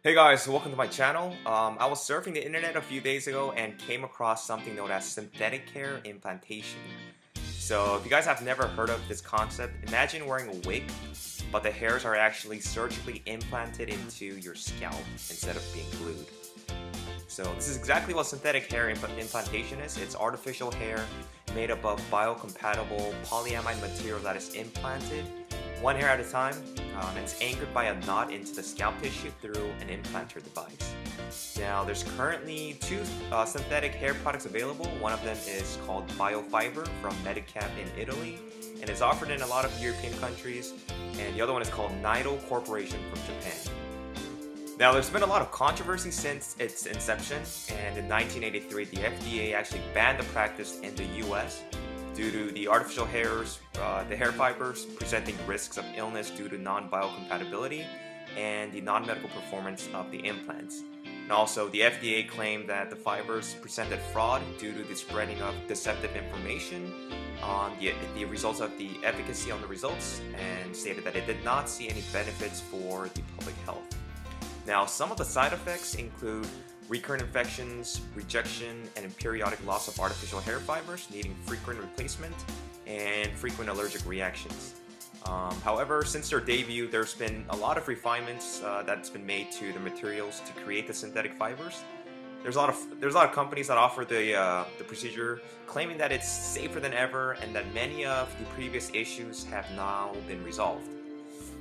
Hey guys, welcome to my channel. I was surfing the internet a few days ago and came across something known as synthetic hair implantation. So if you guys have never heard of this concept, imagine wearing a wig, but the hairs are actually surgically implanted into your scalp instead of being glued. So this is exactly what synthetic hair implantation is. It's artificial hair made up of biocompatible polyamide material that is implanted one hair at a time, and it's anchored by a knot into the scalp tissue through an implanter device. Now, there's currently two synthetic hair products available. One of them is called Biofiber from Medicap in Italy, and is offered in a lot of European countries. And the other one is called Untitled Corporation from Japan. Now, there's been a lot of controversy since its inception, and in 1983, the FDA actually banned the practice in the US due to the artificial hairs, the hair fibers presenting risks of illness due to non-biocompatibility and the non-medical performance of the implants. And also, the FDA claimed that the fibers presented fraud due to the spreading of deceptive information on the results of the efficacy on the results, and stated that it did not see any benefits for the public health. Now, some of the side effects include recurrent infections, rejection, and periodic loss of artificial hair fibers needing frequent replacement, and frequent allergic reactions. However, since their debut, there's been a lot of refinements that's been made to the materials to create the synthetic fibers. There's a lot of companies that offer the procedure, claiming that it's safer than ever and that many of the previous issues have now been resolved.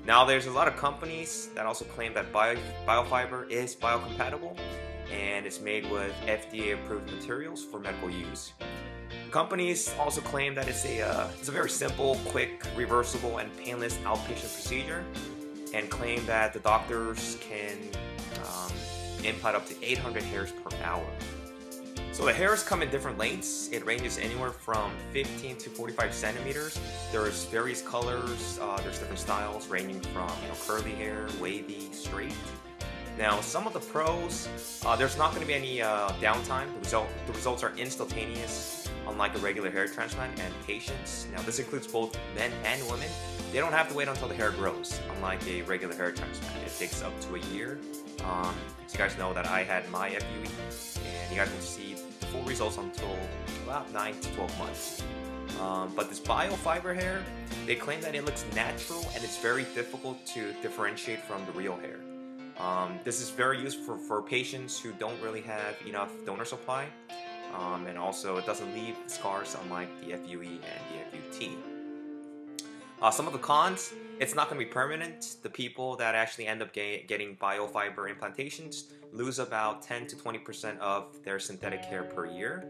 Now, there's a lot of companies that also claim that Biofiber is biocompatible and it's made with FDA-approved materials for medical use. Companies also claim that it's a very simple, quick, reversible, and painless outpatient procedure, and claim that the doctors can implant up to 800 hairs per hour. So the hairs come in different lengths. It ranges anywhere from 15 to 45 centimeters. There's various colors, there's different styles ranging from curly hair, wavy, straight. Now, some of the pros, there's not going to be any downtime. The results are instantaneous, unlike a regular hair transplant, and patients. Now, this includes both men and women. They don't have to wait until the hair grows, unlike a regular hair transplant. It takes up to a year. So you guys know that I had my FUE, and you guys will see the full results until about 9 to 12 months. But this biofiber hair, they claim that it looks natural and it's very difficult to differentiate from the real hair. This is very useful for patients who don't really have enough donor supply, and also it doesn't leave scars unlike the FUE and the FUT. Some of the cons, it's not going to be permanent. The people that actually end up getting biofiber implantations lose about 10 to 20% of their synthetic hair per year,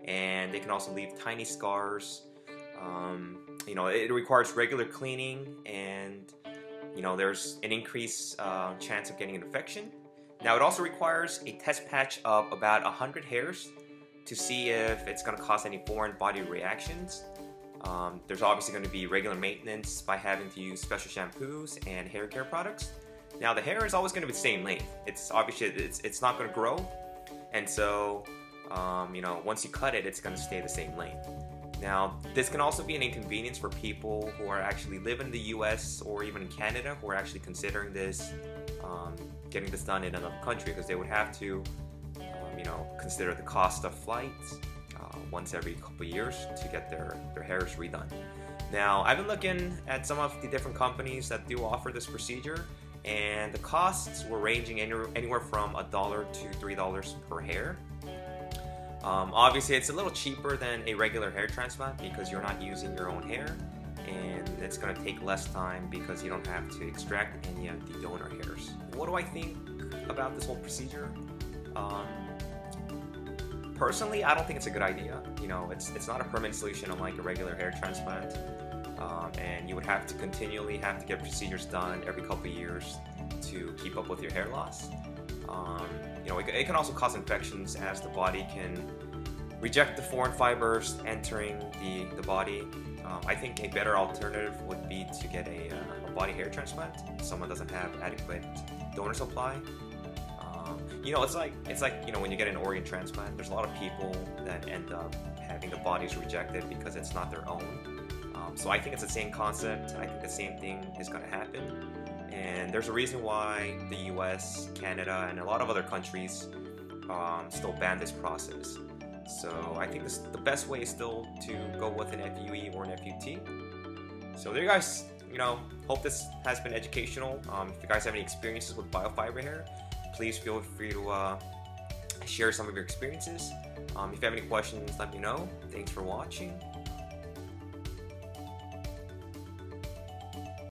and they can also leave tiny scars. It requires regular cleaning, and there's an increased chance of getting an infection. Now, it also requires a test patch of about 100 hairs to see if it's going to cause any foreign body reactions. There's obviously going to be regular maintenance by having to use special shampoos and hair care products. Now, the hair is always going to be the same length. It's obviously it's not going to grow, and so once you cut it, it's going to stay the same length. Now, this can also be an inconvenience for people who are actually live in the US or even in Canada who are actually considering this, getting this done in another country, because they would have to, consider the cost of flights once every couple of years to get their hairs redone. Now, I've been looking at some of the different companies that do offer this procedure, and the costs were ranging anywhere from $1 to $3 per hair. Obviously, it's a little cheaper than a regular hair transplant because you're not using your own hair, and it's going to take less time because you don't have to extract any of the donor hairs. What do I think about this whole procedure? Personally, I don't think it's a good idea. It's not a permanent solution unlike a regular hair transplant, and you would have to continually get procedures done every couple of years to keep up with your hair loss. It can also cause infections as the body can reject the foreign fibers entering the body. I think a better alternative would be to get a body hair transplant if someone doesn't have adequate donor supply. It's like when you get an organ transplant, there's a lot of people that end up having the bodies rejected because it's not their own. So I think it's the same concept. I think the same thing is going to happen. And there's a reason why the US, Canada, and a lot of other countries still ban this process. So I think the best way is still to go with an FUE or an FUT. So there you guys, hope this has been educational. If you guys have any experiences with Biofiber hair, please feel free to share some of your experiences. If you have any questions, let me know. Thanks for watching.